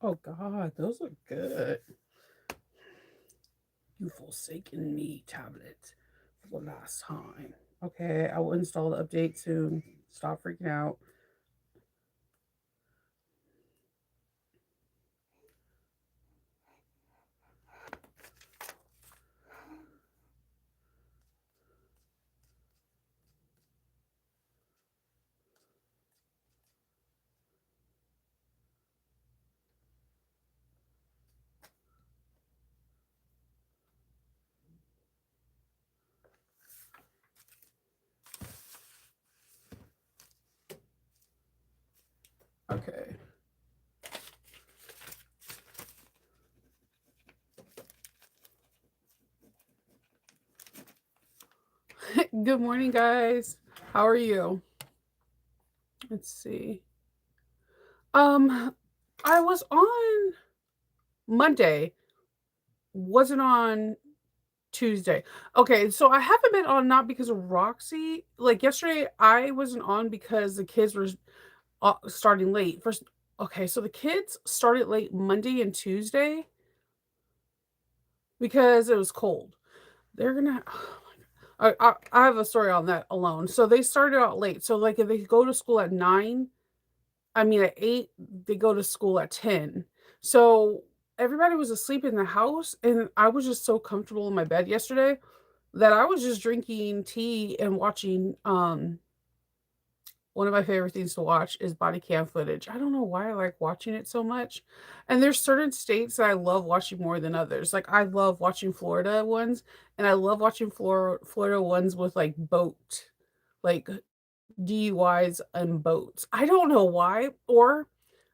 Oh God, those look good. You forsaken me, tablet, for the last time. Okay, I will install the update soon. Stop freaking out. Okay. Good morning, guys. How are you? Let's see. Um, I was on Monday, wasn't on Tuesday. Okay, so I haven't been on not because of Roxy. Like yesterday, I wasn't on because the kids were starting late. First, okay, so the kids started late Monday and Tuesday because it was cold. They're gonna. I have a story on that alone. So they started out late. So like if they go to school at 9, I mean at 8, they go to school at 10. So everybody was asleep in the house, and I was just so comfortable in my bed yesterday that I was just drinking tea and watching one of my favorite things to watch is body cam footage. I don't know why I like watching it so much. And there's certain states that I love watching more than others. Like I love watching Florida ones, and I love watching Florida ones with like boat, like DUIs and boats. I don't know why. Or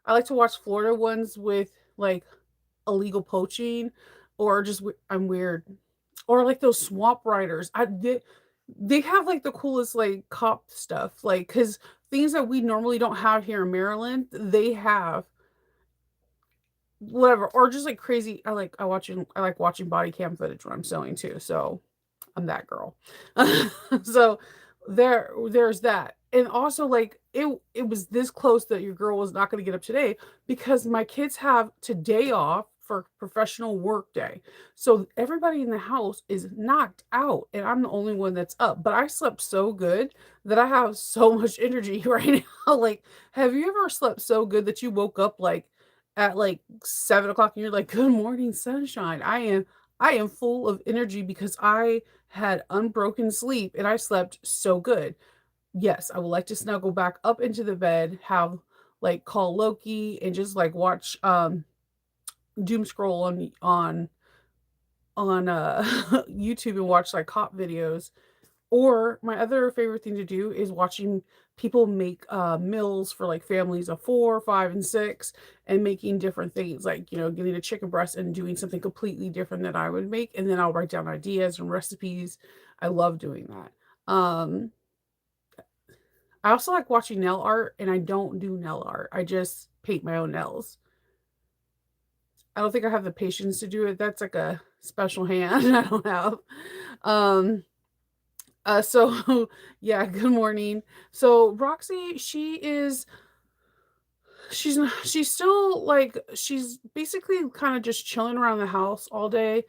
I like to watch Florida ones with like illegal poaching, or just I'm weird, or like those swamp riders. They have like the coolest like cop stuff, like because things that we normally don't have here in Maryland, they have whatever, or just like crazy. I like watching body cam footage when I'm sewing too. So I'm that girl. So there's that. And also like it was this close that your girl was not going to get up today because my kids have today off for professional work day. So everybody in the house is knocked out and I'm the only one that's up. But I slept so good that I have so much energy right now. Like, have you ever slept so good that you woke up like at like 7 o'clock and you're like, good morning, sunshine. I am full of energy because I had unbroken sleep and I slept so good. Yes, I would like to snuggle back up into the bed, have like call Loki and just like watch doom scroll on YouTube and watch like cop videos. Or my other favorite thing to do is watching people make meals for like families of 4, 5, and 6, and making different things like getting a chicken breast and doing something completely different that I would make, and then I'll write down ideas and recipes. I love doing that. I also like watching nail art, and I don't do nail art. I just paint my own nails. I don't think I have the patience to do it. That's like a special hand I don't have. Um, so yeah, good morning. So Roxy, she's still like she's basically kind of just chilling around the house all day.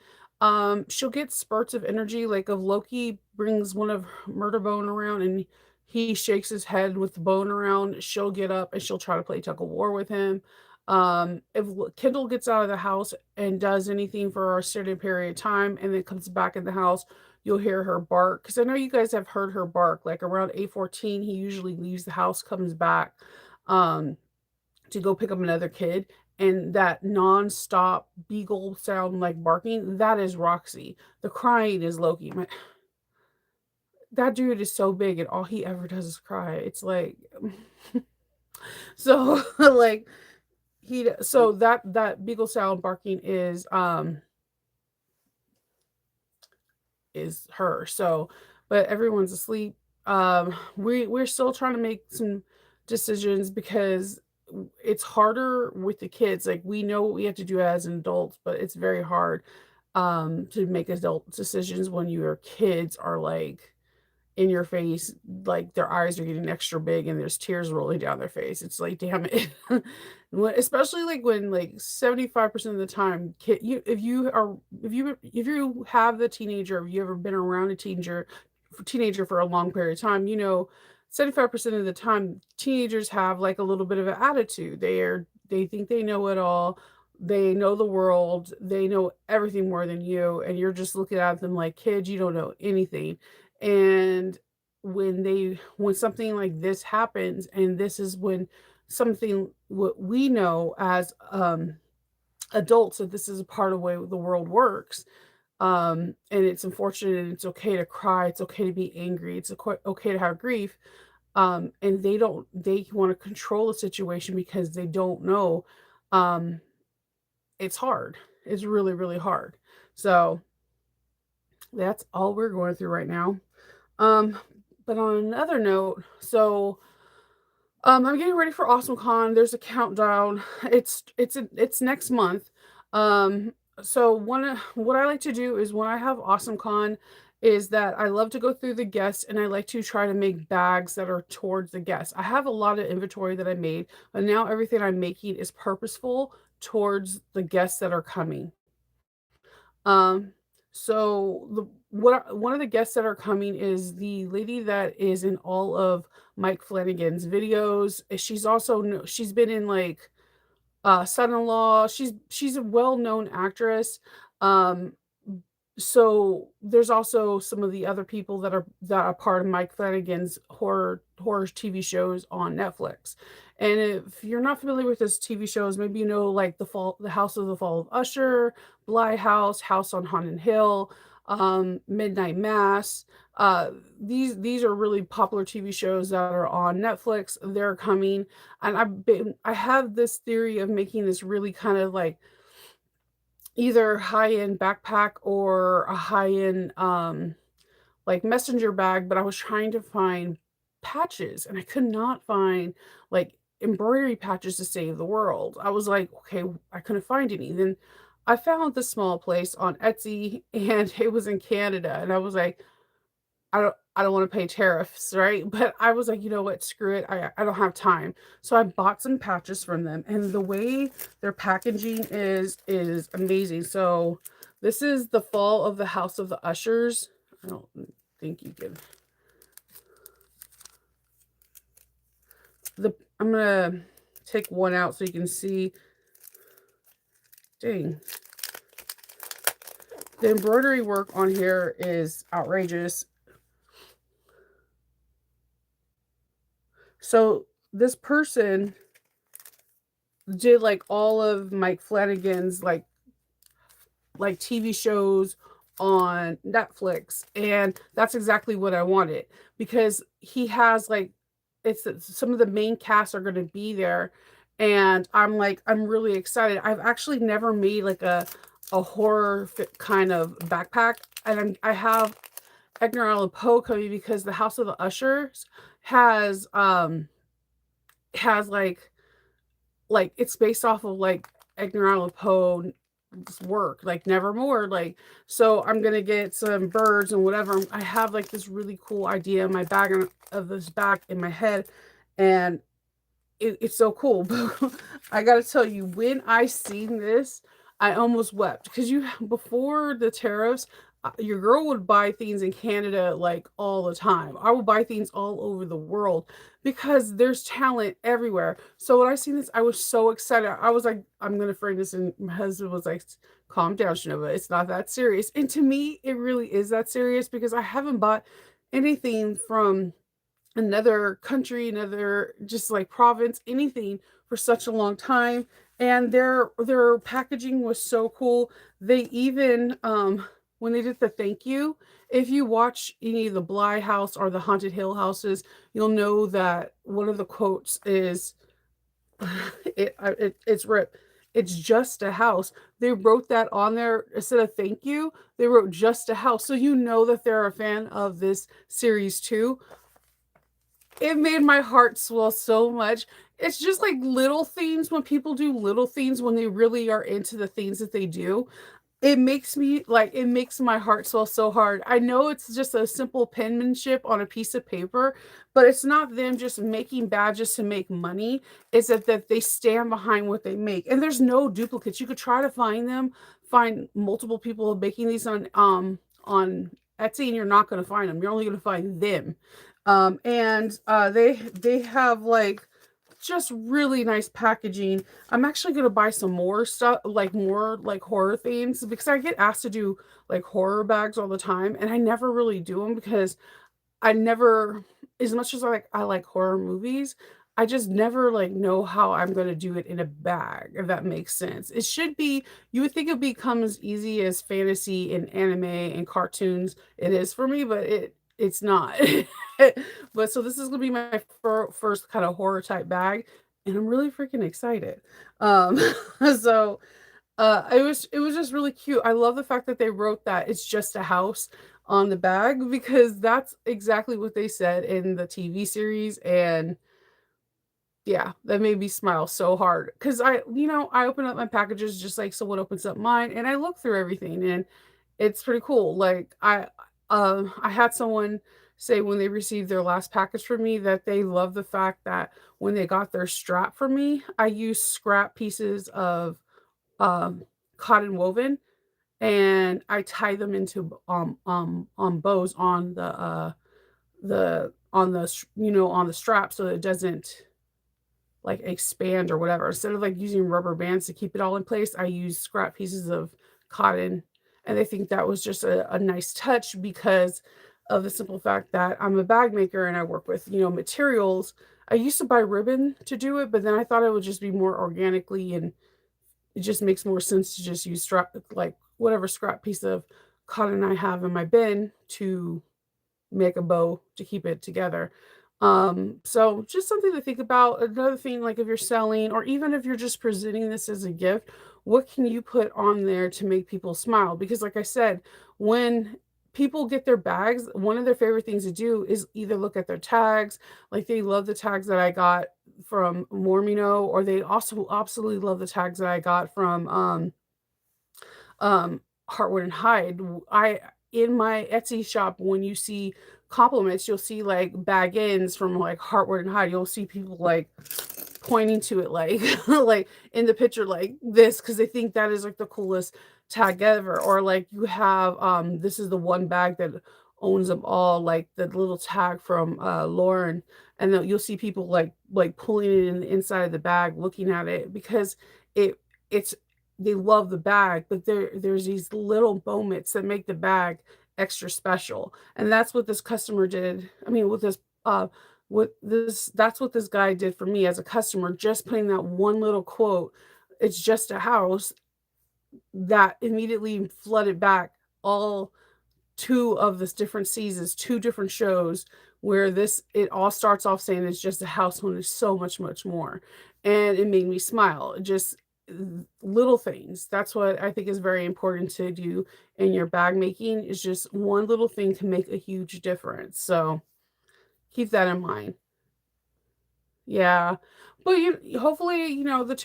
She'll get spurts of energy, like if Loki brings one of Murder Bone around and he shakes his head with the bone around, she'll get up and she'll try to play tug of war with him. If Kendall gets out of the house and does anything for a certain period of time and then comes back in the house, you'll hear her bark. Because I know you guys have heard her bark. Like around 8:14, he usually leaves the house, comes back. Um, to go pick up another kid, and that nonstop beagle sound like barking, that is Roxy. The crying is Loki. That dude is so big and all he ever does is cry. It's like so like that beagle sound barking is her. So but everyone's asleep. We're still trying to make some decisions because it's harder with the kids. Like we know what we have to do as adults, but it's very hard to make adult decisions when your kids are like in your face, like their eyes are getting extra big and there's tears rolling down their face. It's like, damn it. Especially like when like 75% of the time, if you have the teenager, if you ever been around a teenager for a long period of time, 75% of the time teenagers have like a little bit of an attitude. They think they know it all. They know the world. They know everything more than you, and you're just looking at them like, "Kid, you don't know anything." And when something like this happens, and this is when something what we know as adults, that this is a part of the way the world works. And it's unfortunate, and it's okay to cry, it's okay to be angry, it's okay to have grief. And they want to control the situation because they don't know. um it's hard. It's really, really hard. So that's all we're going through right now. um but on another note, I'm getting ready for AwesomeCon. There's a countdown. It's next month. So what I like to do is when I have AwesomeCon is that I love to go through the guests, and I like to try to make bags that are towards the guests. I have a lot of inventory that I made, but now everything I'm making is purposeful towards the guests that are coming. Um, so one of the guests that are coming is the lady that is in all of Mike Flanagan's videos. She's also she's been in like Son-in-Law. She's a well-known actress. Um, so there's also some of the other people that are part of Mike Flanagan's horror TV shows on Netflix. And if you're not familiar with his TV shows, maybe you know like the House of the Fall of Usher, Bly House, House on Haunted Hill, Midnight Mass. These are really popular TV shows that are on Netflix. They're coming, and I have this theory of making this really kind of like either high-end backpack or a high-end, like, messenger bag, but I was trying to find patches, and I could not find, like, embroidery patches to save the world. I was like, "Okay," I couldn't find any. Then I found this small place on Etsy, and it was in Canada, and I was like, I don't wanna pay tariffs, right? But I was like, "You know what? Screw it. I don't have time." So I bought some patches from them, and the way their packaging is amazing. So this is the fall of the House of the Ushers. I don't think you can the I'm gonna take one out so you can see. Dang. The embroidery work on here is outrageous. So this person did like all of Mike Flanagan's like TV shows on Netflix, and that's exactly what I wanted because he has like some of the main cast are going to be there, and I'm really excited. I've actually never made like a horror kind of backpack, and I have Edgar Allan Poe coming because the House of the Ushers has has like it's based off of like Edgar Allan Poe work, like Nevermore. Like, so I'm gonna get some birds and whatever. I have like this really cool idea in my bag of this bag in my head, and it's so cool. But I gotta tell you, when I seen this, I almost wept because you before the tariffs, your girl would buy things in Canada like all the time. I would buy things all over the world because there's talent everywhere. So when I seen this, I was so excited. I was like, I'm gonna frame this, and my husband was like, "Calm down, Shinova. It's not that serious." And to me, it really is that serious because I haven't bought anything from another country, another just like province, anything for such a long time. And their packaging was so cool. They even when they did the thank you, if you watch any of the Bly House or the Haunted Hill houses, you'll know that one of the quotes is it's rip. It's just a house. They wrote that on there instead of thank you. They wrote just a house, so you know that they're a fan of this series too. It made my heart swell so much. It's just like little things when people do little things when they really are into the things that they do. It makes me like it makes my heart swell so hard. I know it's just a simple penmanship on a piece of paper, but it's not them just making badges to make money. It's that they stand behind what they make. And there's no duplicates. You could try to find them, find multiple people making these on Etsy, and you're not going to find them. You're only going to find them. And they have like just really nice packaging. I'm actually gonna buy some more stuff, like more like horror themes, because I get asked to do like horror bags all the time, and I never really do them because I never, as much as I like horror movies, I just never like know how I'm gonna do it in a bag, if that makes sense. It should be, you would think it becomes easy as fantasy and anime and cartoons it is for me, but it's not. But so this is gonna be my first kind of horror type bag, and I'm really freaking excited. Um, so it was just really cute. I love the fact that they wrote that it's just a house on the bag because that's exactly what they said in the TV series, and yeah, that made me smile so hard because I open up my packages just like someone opens up mine, and I look through everything, and it's pretty cool. Like I had someone say when they received their last package from me that they love the fact that when they got their strap from me, I used scrap pieces of um, cotton woven, and I tie them into bows on the on the on the strap so that it doesn't like expand or whatever. Instead of like using rubber bands to keep it all in place, I use scrap pieces of cotton. And I think that was just a nice touch because of the simple fact that I'm a bag maker and I work with, materials. I used to buy ribbon to do it, but then I thought it would just be more organically, and it just makes more sense to just use scrap, like whatever scrap piece of cotton I have in my bin to make a bow to keep it together. So just something to think about. Another thing, like if you're selling or even if you're just presenting this as a gift, what can you put on there to make people smile? Because like I said, when people get their bags, one of their favorite things to do is either look at their tags, like they love the tags that I got from Mormino, or they also absolutely love the tags that I got from Heartwood and Hyde. I In my Etsy shop, when you see compliments, you'll see like bag ends from like Heartwood and Hyde. You'll see people like pointing to it like like in the picture like this because they think that is like the coolest tag ever. Or like you have this is the one bag that owns them all, like the little tag from Lauren, and then you'll see people like pulling it in the inside of the bag looking at it because it it's they love the bag, but there's these little moments that make the bag extra special. And that's what this customer did. I mean, with this that's what this guy did for me as a customer, just putting that one little quote, it's just a house, that immediately flooded back all two of this different seasons, two different shows where this it all starts off saying it's just a house when there's so much more. And it made me smile. Just little things. That's what I think is very important to do in your bag making, is just one little thing can make a huge difference. So keep that in mind. Yeah. But hopefully,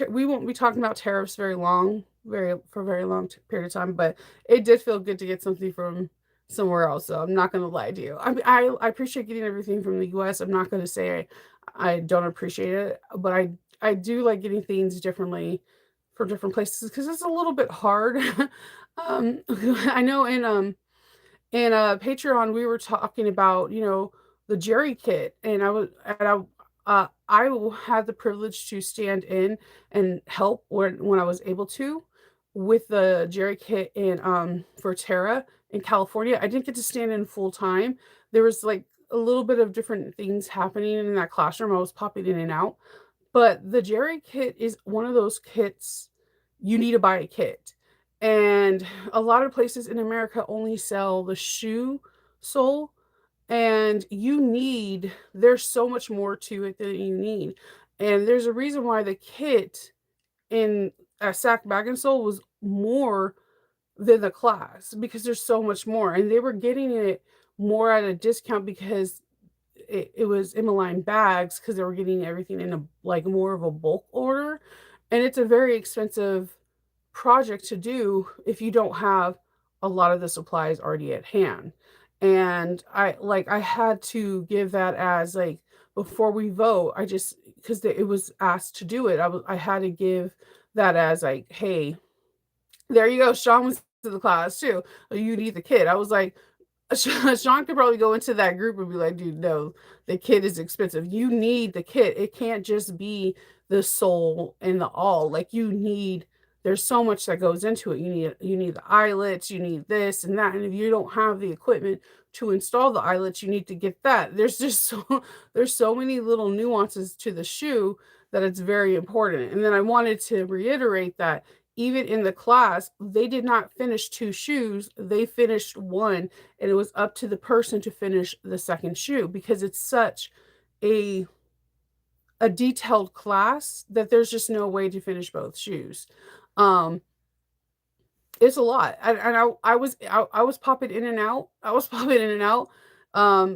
we won't be talking about tariffs very long, for a very long period of time, but it did feel good to get something from somewhere else. So I'm not going to lie to you. I mean, I appreciate getting everything from the US. I'm not going to say I don't appreciate it, but I do like getting things differently from different places because it's a little bit hard. I know in Patreon, we were talking about, the Jerry kit, and I had the privilege to stand in and help when I was able to with the Jerry kit in for Terra in California. I didn't get to stand in full time. There was like a little bit of different things happening in that classroom. I was popping in and out, but the Jerry kit is one of those kits you need to buy a kit. And a lot of places in America only sell the shoe sole, and there's so much more to it than you need. And there's a reason why the kit in a Sack Bag and Sole was more than the class, because there's so much more. And they were getting it more at a discount because it was Emmeline bags, because they were getting everything in a like more of a bulk order. And it's a very expensive project to do if you don't have a lot of the supplies already at hand. And I had to give that as like before we vote, I just because it was asked to do it, I had to give that as like, hey, there you go. Sean was to the class too. You need the kid. I was like, Sean could probably go into that group and be like, dude, no, the kit is expensive. You need the kit. It can't just be the soul and the all. Like you need, there's so much that goes into it. You need the eyelets, you need this and that. And if you don't have the equipment to install the eyelets, you need to get that. There's just there's so many little nuances to the shoe that it's very important. And then I wanted to reiterate that even in the class, they did not finish two shoes, they finished one, and it was up to the person to finish the second shoe because it's such a a detailed class that there's just no way to finish both shoes. Um, it's a lot, and I was popping in and out. I was popping in and out.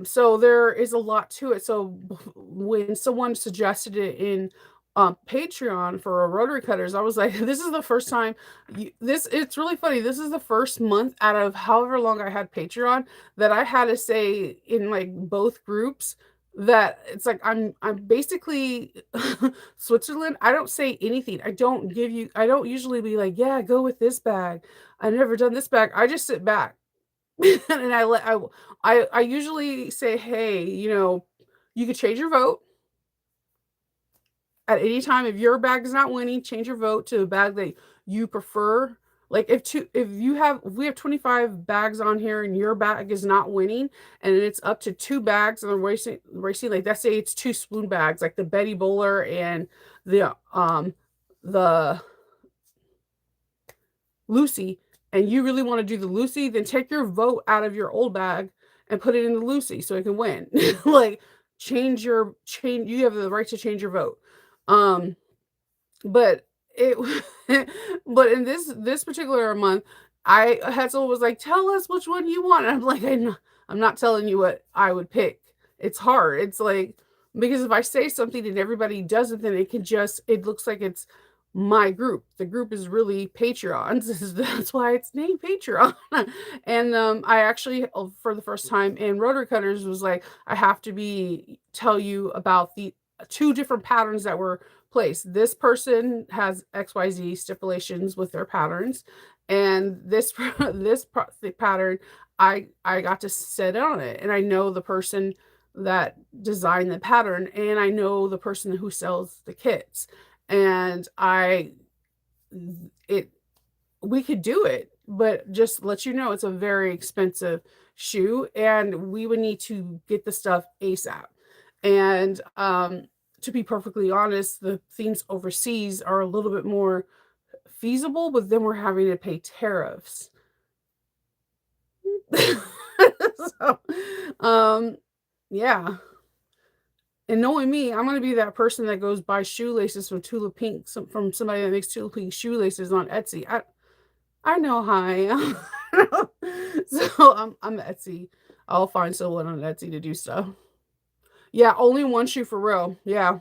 So there is a lot to it. So when someone suggested it in Patreon for rotary cutters, I was like, this is the first time. This it's really funny. This is the first month out of however long I had Patreon that I had to say in like both groups that it's like I'm basically Switzerland. I don't say anything. I don't usually be like, yeah, go with this bag. I've never done this bag. I just sit back and I usually say, hey, you could change your vote at any time. If your bag is not winning, change your vote to a bag that you prefer. Like if we have 25 bags on here and your bag is not winning and it's up to two bags and they're racing like let's say it's two spoon bags like the Betty Bowler and the Lucy, and you really want to do the Lucy, then take your vote out of your old bag and put it in the Lucy so it can win. Like change you have the right to change your vote. Um but it but in this particular month, Hetzel was like, "Tell us which one you want." And I'm like, I'm not telling you what I would pick. It's hard. It's like because if I say something and everybody does it, then it looks like it's my group. The group is really Patreons. That's why it's named Patreon. And I actually, for the first time in Rotary Cutters, was like, I have to tell you about the two different patterns that were placed. This person has XYZ stipulations with their patterns, and the pattern, I got to sit on it, and I know the person that designed the pattern, and I know the person who sells the kits, and it we could do it, but just let you know it's a very expensive shoe, and we would need to get the stuff ASAP. And to be perfectly honest, the things overseas are a little bit more feasible, but then we're having to pay tariffs. So, yeah. And knowing me, I'm gonna be that person that goes buy shoelaces from Tula Pink, from somebody that makes Tula Pink shoelaces on Etsy. I know how I am. So I'm Etsy. I'll find someone on Etsy to do stuff. Yeah, only one shoe for real. Yeah.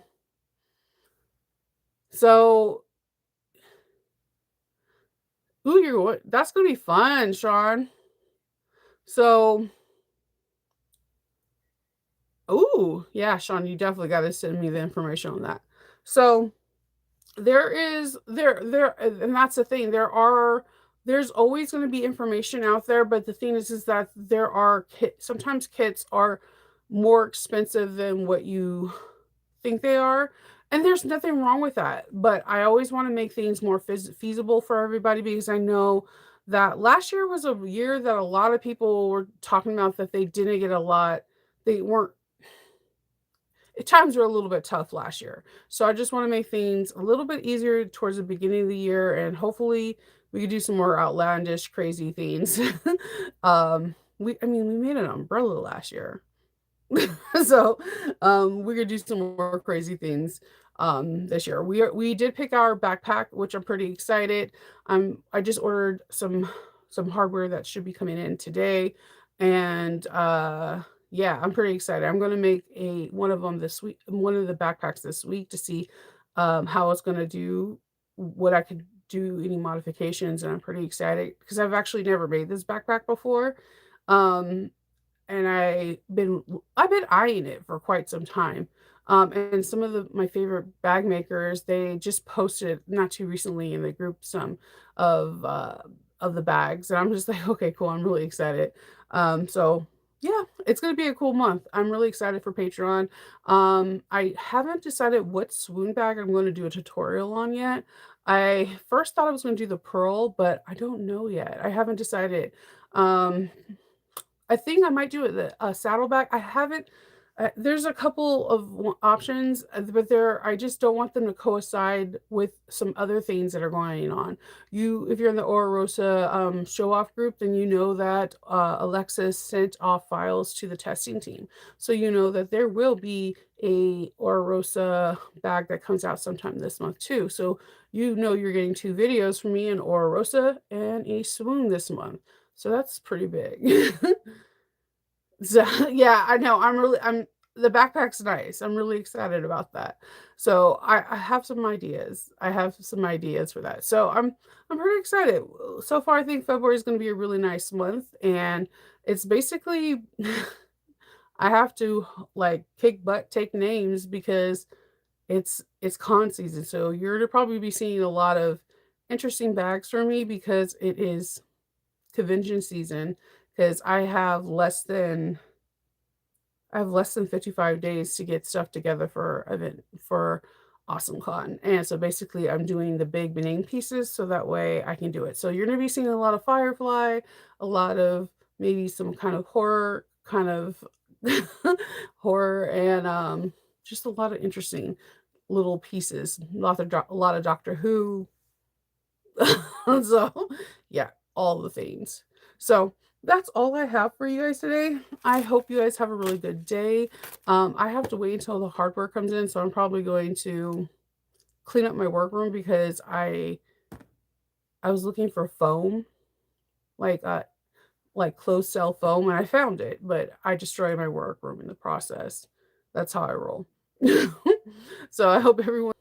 So, that's gonna be fun, Sean. So, ooh, yeah, Sean, you definitely got to send me the information on that. So, there is there and that's the thing. There's always going to be information out there, but the thing is that there are sometimes kits are more expensive than what you think they are, and there's nothing wrong with that. But I always want to make things more feasible for everybody because I know that last year was a year that a lot of people were talking about that they didn't get a lot. They weren't Times were a little bit tough last year. So I just want to make things a little bit easier towards the beginning of the year, and hopefully we could do some more outlandish, crazy things. We made an umbrella last year. So we could do some more crazy things this year. We did pick our backpack, which I'm pretty excited. I just ordered some hardware that should be coming in today, and yeah, I'm pretty excited. I'm going to make one of them this week, one of the backpacks this week to see how it's going to do, what I could do any modifications, and I'm pretty excited because I've actually never made this backpack before. Um, and I've been eyeing it for quite some time. And some of my favorite bag makers, they just posted not too recently in the group some of uh of the bags. And I'm just like, okay, cool. I'm really excited. So yeah, it's gonna be a cool month. I'm really excited for Patreon. I haven't decided what swoon bag I'm going to do a tutorial on yet. I first thought I was going to do the pearl, but I don't know yet. I haven't decided. Um, I think I might do it a saddleback. I haven't there's a couple of options, but I just don't want them to coincide with some other things that are going on. If you're in the Ora Rosa show off group, then you know that Alexis sent off files to the testing team. So you know that there will be a Ora Rosa bag that comes out sometime this month too. So you know you're getting two videos from me, an Ora Rosa and a swoon this month. So that's pretty big. So, yeah, I know. I'm the backpack's nice. I'm really excited about that. So I have some ideas. I have some ideas for that. So I'm pretty excited. So far, I think February is going to be a really nice month, and it's basically I have to like kick butt, take names because it's con season. So you're to probably be seeing a lot of interesting bags from me because it is convention season. Because I have less than 55 days to get stuff together for event for AwesomeCon. And so basically I'm doing the big name pieces so that way I can do it. So you're gonna be seeing a lot of Firefly, a lot of maybe some kind of horror, kind of horror and just a lot of interesting little pieces. A lot of Doctor Who, so, yeah, all the things. So, that's all I have for you guys today. I hope you guys have a really good day. I have to wait until the hardware comes in, so I'm probably going to clean up my workroom because I was looking for foam, like, closed cell foam, and I found it, but I destroyed my workroom in the process. That's how I roll. So, I hope everyone